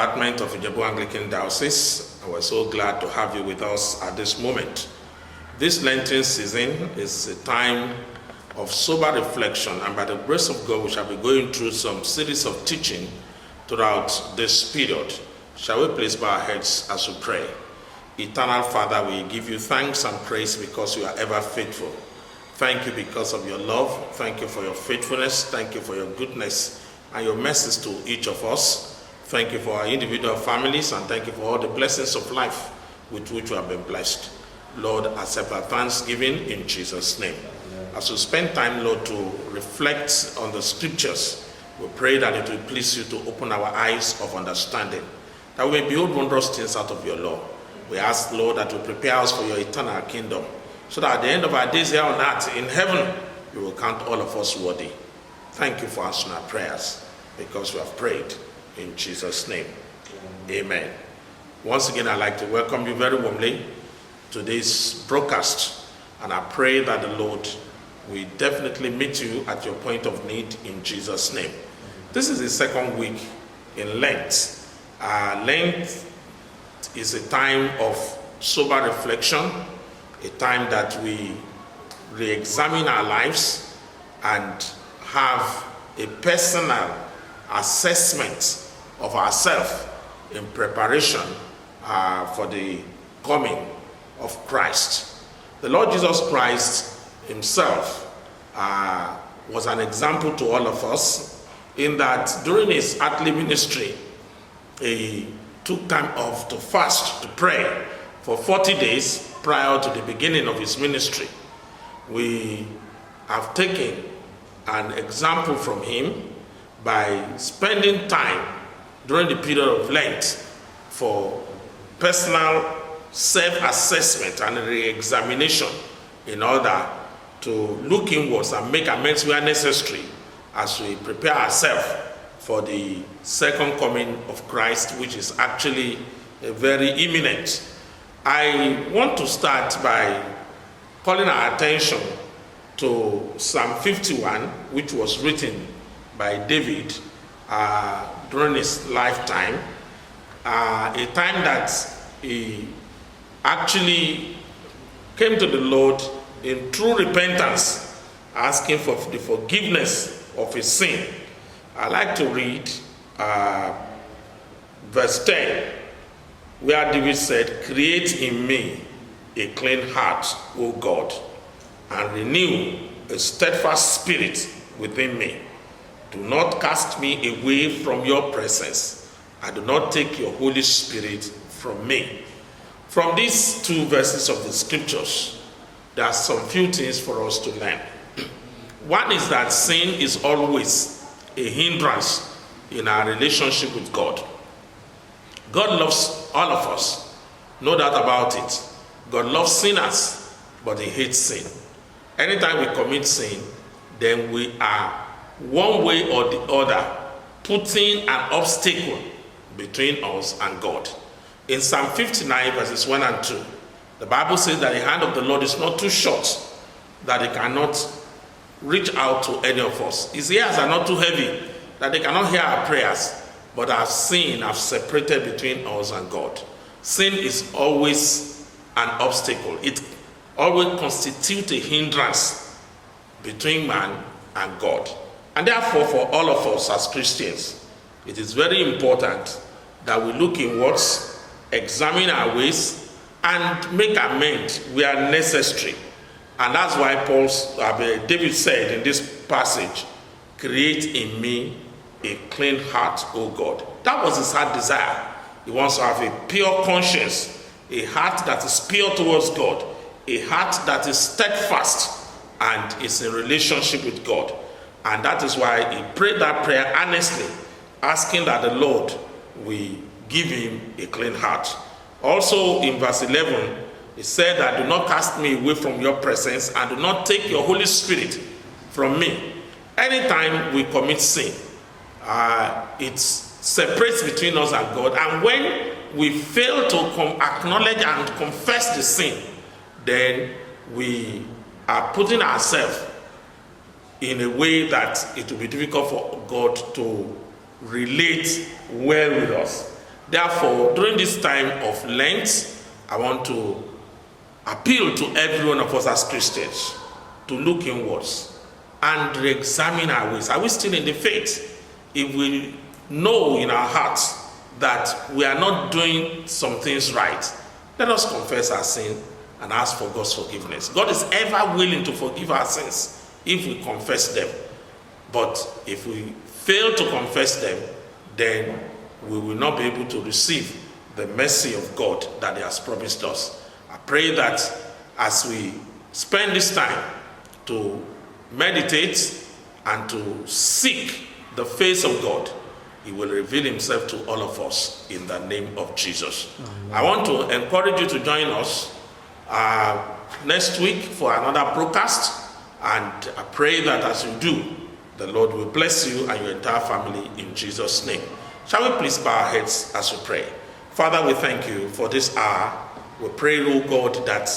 department of Ijebu Anglican Diocese, and we're so glad to have you with us at this moment. This Lenten season is a time of sober reflection, and by the grace of God, we shall be going through some series of teaching throughout this period. Shall we please bow our heads as we pray? Eternal Father, we give you thanks and praise because you are ever faithful. Thank you because of your love. Thank you for your faithfulness. Thank you for your goodness and your mercies to each of us. Thank you for our individual families, and thank you for all the blessings of life with which we have been blessed. Lord, accept our thanksgiving in Jesus' name. As we spend time, Lord, to reflect on the scriptures, we pray that it will please you to open our eyes of understanding, that we may behold wondrous things out of your law. We ask, Lord, that you prepare us for your eternal kingdom, so that at the end of our days here on earth, in heaven, you will count all of us worthy. Thank you for answering our prayers, because we have prayed in Jesus' name. Amen. Once again, I'd like to welcome you very warmly to this broadcast, and I pray that the Lord will definitely meet you at your point of need in Jesus' name. This is the second week in Lent. Lent is a time of sober reflection, a time that we re-examine our lives and have a personal assessment of ourselves in preparation for the coming of Christ. The Lord Jesus Christ himself was an example to all of us, in that during his earthly ministry, he took time off to fast, to pray for 40 days prior to the beginning of his ministry. We have taken an example from him by spending time during the period of Lent for personal self-assessment and re-examination in order to look inwards and make amends where necessary as we prepare ourselves for the second coming of Christ, which is actually very imminent. I want to start by calling our attention to Psalm 51, which was written by David during his lifetime, a time that he actually came to the Lord in true repentance, asking for the forgiveness of his sin. I like to read verse 10, where David said, "Create in me a clean heart, O God, and renew a steadfast spirit within me. Do not cast me away from your presence, and do not take your Holy Spirit from me." From these two verses of the scriptures, there are some few things for us to learn. One is that sin is always a hindrance in our relationship with God. God loves all of us, no doubt about it. God loves sinners, but he hates sin. Anytime we commit sin, then we are one way or the other putting an obstacle between us and God. In Psalm 59 verses 1 and 2, the Bible says that the hand of the Lord is not too short that he cannot reach out to any of us. His ears are not too heavy that they cannot hear our prayers, but our sin have separated between us and God. Sin is always an obstacle. It always constitutes a hindrance between man and God. And therefore, for all of us as Christians, it is very important that we look inwards, examine our ways, and make amends where necessary. And that's why David said in this passage, "Create in me a clean heart, O God." That was his heart desire. He wants to have a pure conscience, a heart that is pure towards God, a heart that is steadfast and is in relationship with God. And that is why he prayed that prayer earnestly, asking that the Lord will give him a clean heart. Also in verse 11, he said that, "Do not cast me away from your presence, and do not take your Holy Spirit from me." Anytime we commit sin, it separates between us and God. And when we fail to acknowledge and confess the sin, then we are putting ourselves in a way that it will be difficult for God to relate well with us. Therefore, during this time of Lent, I want to appeal to every one of us as Christians to look inwards and re-examine our ways. Are we still in the faith? If we know in our hearts that we are not doing some things right, let us confess our sin and ask for God's forgiveness. God is ever willing to forgive our sins if we confess them. But if we fail to confess them, then we will not be able to receive the mercy of God that He has promised us. I pray that as we spend this time to meditate and to seek the face of God, He will reveal Himself to all of us in the name of Jesus. Amen. I want to encourage you to join us next week for another broadcast, and I pray that as you do, the Lord will bless you and your entire family in Jesus' name. Shall we please bow our heads as we pray? Father, we thank you for this hour. We pray, O God, that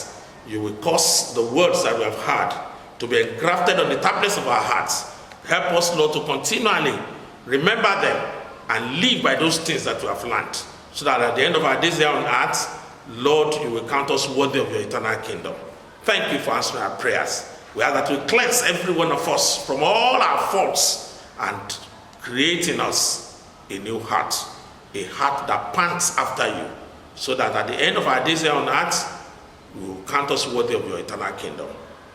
you will cause the words that we have heard to be engrafted on the tablets of our hearts. Help us, Lord, to continually remember them and live by those things that we have learned, so that at the end of our days here on earth, Lord, you will count us worthy of your eternal kingdom. Thank you for answering our prayers. We ask that you cleanse every one of us from all our faults and create in us a new heart, a heart that pants after you, so that at the end of our days here on earth, you will count us worthy of your eternal kingdom.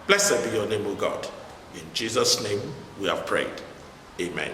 Blessed be your name, O God. In Jesus' name we have prayed. Amen.